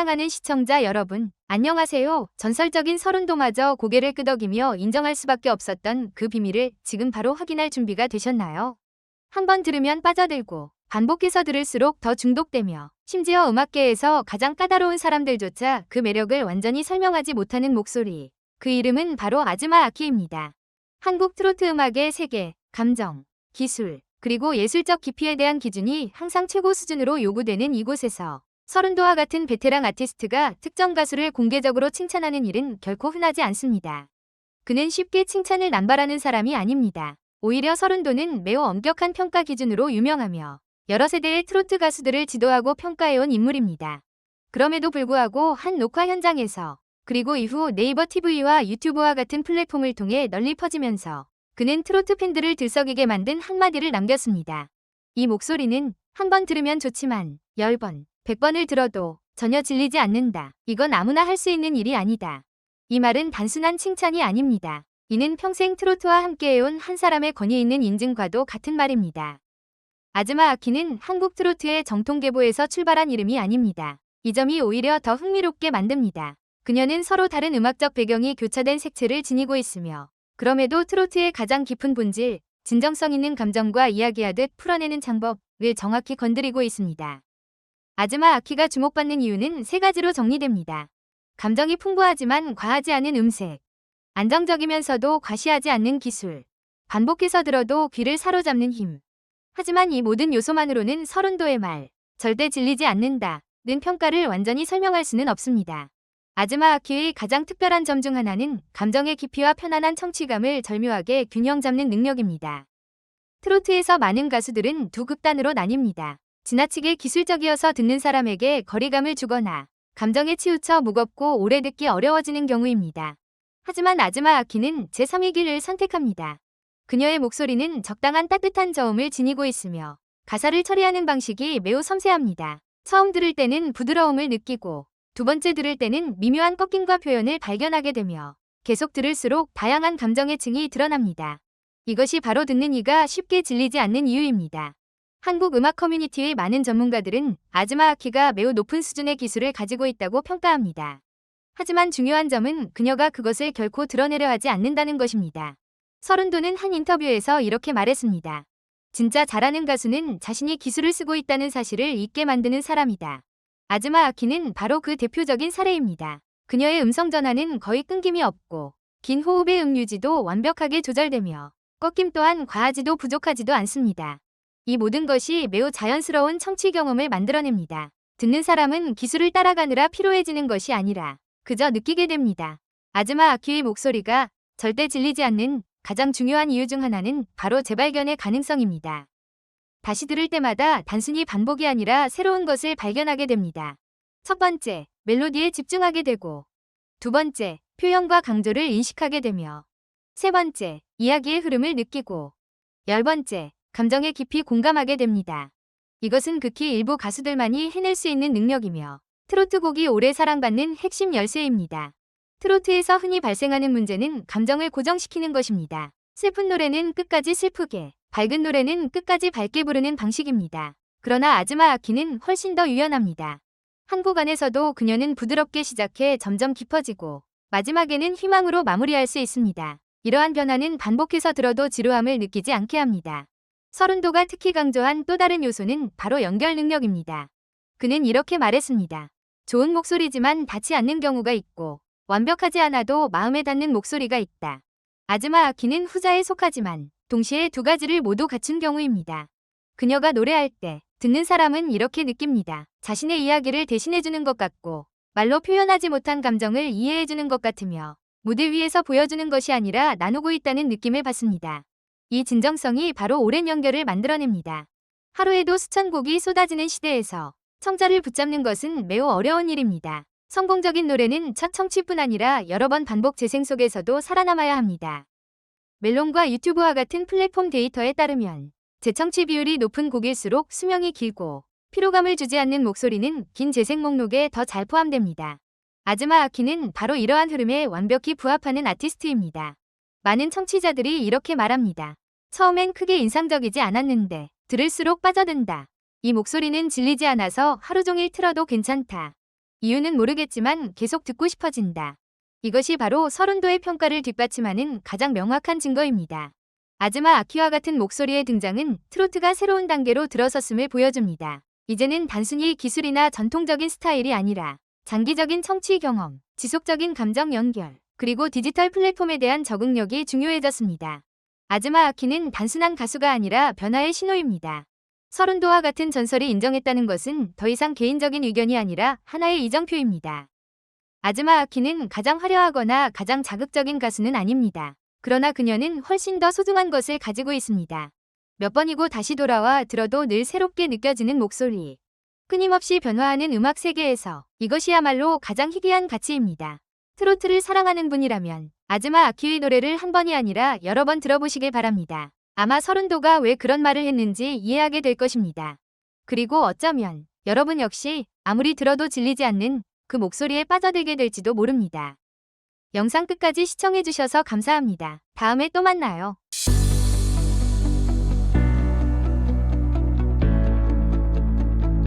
사랑하는 시청자 여러분, 안녕하세요. 전설적인 서른도마저 고개를 끄덕이며 인정할 수밖에 없었던 그 비밀을 지금 바로 확인할 준비가 되셨나요? 한번 들으면 빠져들고 반복해서 들을수록 더 중독되며 심지어 음악계에서 가장 까다로운 사람들조차 그 매력을 완전히 설명하지 못하는 목소리. 그 이름은 바로 아즈마 아키입니다. 한국 트로트 음악의 세계, 감정, 기술, 그리고 예술적 깊이에 대한 기준이 항상 최고 수준으로 요구되는 이곳에서 서른도와 같은 베테랑 아티스트가 특정 가수를 공개적으로 칭찬하는 일은 결코 흔하지 않습니다. 그는 쉽게 칭찬을 남발하는 사람이 아닙니다. 오히려 서른도는 매우 엄격한 평가 기준으로 유명하며 여러 세대의 트로트 가수들을 지도하고 평가해온 인물입니다. 그럼에도 불구하고 한 녹화 현장에서 그리고 이후 네이버 TV와 유튜브와 같은 플랫폼을 통해 널리 퍼지면서 그는 트로트 팬들을 들썩이게 만든 한마디를 남겼습니다. 이 목소리는 한 번 들으면 좋지만 10번, 100번을 들어도 전혀 질리지 않는다. 이건 아무나 할 수 있는 일이 아니다. 이 말은 단순한 칭찬이 아닙니다. 이는 평생 트로트와 함께해온 한 사람의 권위 있는 인증과도 같은 말입니다. 아즈마 아키는 한국 트로트의 정통계보에서 출발한 이름이 아닙니다. 이 점이 오히려 더 흥미롭게 만듭니다. 그녀는 서로 다른 음악적 배경이 교차된 색채를 지니고 있으며 그럼에도 트로트의 가장 깊은 본질, 진정성 있는 감정과 이야기하듯 풀어내는 창법을 정확히 건드리고 있습니다. 아즈마 아키가 주목받는 이유는 세 가지로 정리됩니다. 감정이 풍부하지만 과하지 않은 음색, 안정적이면서도 과시하지 않는 기술, 반복해서 들어도 귀를 사로잡는 힘. 하지만 이 모든 요소만으로는 서른도의 말, 절대 질리지 않는다는 평가를 완전히 설명할 수는 없습니다. 아즈마 아키의 가장 특별한 점 중 하나는 감정의 깊이와 편안한 청취감을 절묘하게 균형 잡는 능력입니다. 트로트에서 많은 가수들은 두 극단으로 나뉩니다. 지나치게 기술적이어서 듣는 사람에게 거리감을 주거나 감정에 치우쳐 무겁고 오래 듣기 어려워지는 경우입니다. 하지만 아즈마 아키는 제3의 길을 선택합니다. 그녀의 목소리는 적당한 따뜻한 저음을 지니고 있으며 가사를 처리하는 방식이 매우 섬세합니다. 처음 들을 때는 부드러움을 느끼고 두 번째 들을 때는 미묘한 꺾임과 표현을 발견하게 되며 계속 들을수록 다양한 감정의 층이 드러납니다. 이것이 바로 듣는 이가 쉽게 질리지 않는 이유입니다. 한국 음악 커뮤니티의 많은 전문가들은 아즈마 아키가 매우 높은 수준의 기술을 가지고 있다고 평가합니다. 하지만 중요한 점은 그녀가 그것을 결코 드러내려 하지 않는다는 것입니다. 서른도는 한 인터뷰에서 이렇게 말했습니다. 진짜 잘하는 가수는 자신이 기술을 쓰고 있다는 사실을 잊게 만드는 사람이다. 아즈마 아키는 바로 그 대표적인 사례입니다. 그녀의 음성 전환은 거의 끊김이 없고 긴 호흡의 유지도 완벽하게 조절되며 꺾임 또한 과하지도 부족하지도 않습니다. 이 모든 것이 매우 자연스러운 청취 경험을 만들어냅니다. 듣는 사람은 기술을 따라가느라 피로해지는 것이 아니라 그저 느끼게 됩니다. 아즈마 아키의 목소리가 절대 질리지 않는 가장 중요한 이유 중 하나는 바로 재발견의 가능성입니다. 다시 들을 때마다 단순히 반복이 아니라 새로운 것을 발견하게 됩니다. 첫 번째, 멜로디에 집중하게 되고 두 번째, 표현과 강조를 인식하게 되며 세 번째, 이야기의 흐름을 느끼고 10번째, 감정에 깊이 공감하게 됩니다. 이것은 극히 일부 가수들만이 해낼 수 있는 능력이며 트로트 곡이 오래 사랑받는 핵심 열쇠입니다. 트로트에서 흔히 발생하는 문제는 감정을 고정시키는 것입니다. 슬픈 노래는 끝까지 슬프게, 밝은 노래는 끝까지 밝게 부르는 방식입니다. 그러나 아즈마 아키는 훨씬 더 유연합니다. 한 곡 안에서도 그녀는 부드럽게 시작해 점점 깊어지고 마지막에는 희망으로 마무리할 수 있습니다. 이러한 변화는 반복해서 들어도 지루함을 느끼지 않게 합니다. 서른도가 특히 강조한 또 다른 요소는 바로 연결 능력입니다. 그는 이렇게 말했습니다. 좋은 목소리지만 닿지 않는 경우가 있고 완벽하지 않아도 마음에 닿는 목소리가 있다. 아즈마 아키는 후자에 속하지만 동시에 두 가지를 모두 갖춘 경우입니다. 그녀가 노래할 때 듣는 사람은 이렇게 느낍니다. 자신의 이야기를 대신해주는 것 같고 말로 표현하지 못한 감정을 이해해주는 것 같으며 무대 위에서 보여주는 것이 아니라 나누고 있다는 느낌을 받습니다. 이 진정성이 바로 오랜 연결을 만들어냅니다. 하루에도 수천 곡이 쏟아지는 시대에서 청자를 붙잡는 것은 매우 어려운 일입니다. 성공적인 노래는 첫 청취뿐 아니라 여러 번 반복 재생 속에서도 살아남아야 합니다. 멜론과 유튜브와 같은 플랫폼 데이터에 따르면 재청취 비율이 높은 곡일수록 수명이 길고 피로감을 주지 않는 목소리는 긴 재생 목록에 더 잘 포함됩니다. 아즈마 아키는 바로 이러한 흐름에 완벽히 부합하는 아티스트입니다. 많은 청취자들이 이렇게 말합니다. 처음엔 크게 인상적이지 않았는데 들을수록 빠져든다. 이 목소리는 질리지 않아서 하루 종일 틀어도 괜찮다. 이유는 모르겠지만 계속 듣고 싶어진다. 이것이 바로 서른도의 평가를 뒷받침하는 가장 명확한 증거입니다. 아즈마 아키와 같은 목소리의 등장은 트로트가 새로운 단계로 들어섰음을 보여줍니다. 이제는 단순히 기술이나 전통적인 스타일이 아니라 장기적인 청취 경험, 지속적인 감정 연결, 그리고 디지털 플랫폼에 대한 적응력이 중요해졌습니다. 아즈마 아키는 단순한 가수가 아니라 변화의 신호입니다. 서른도와 같은 전설이 인정했다는 것은 더 이상 개인적인 의견이 아니라 하나의 이정표입니다. 아즈마 아키는 가장 화려하거나 가장 자극적인 가수는 아닙니다. 그러나 그녀는 훨씬 더 소중한 것을 가지고 있습니다. 몇 번이고 다시 돌아와 들어도 늘 새롭게 느껴지는 목소리. 끊임없이 변화하는 음악 세계에서 이것이야말로 가장 희귀한 가치입니다. 트로트를 사랑하는 분이라면 아즈마 아키의 노래를 한 번이 아니라 여러 번 들어보시길 바랍니다. 아마 서른도가 왜 그런 말을 했는지 이해하게 될 것입니다. 그리고 어쩌면 여러분 역시 아무리 들어도 질리지 않는 그 목소리에 빠져들게 될지도 모릅니다. 영상 끝까지 시청해주셔서 감사합니다. 다음에 또 만나요.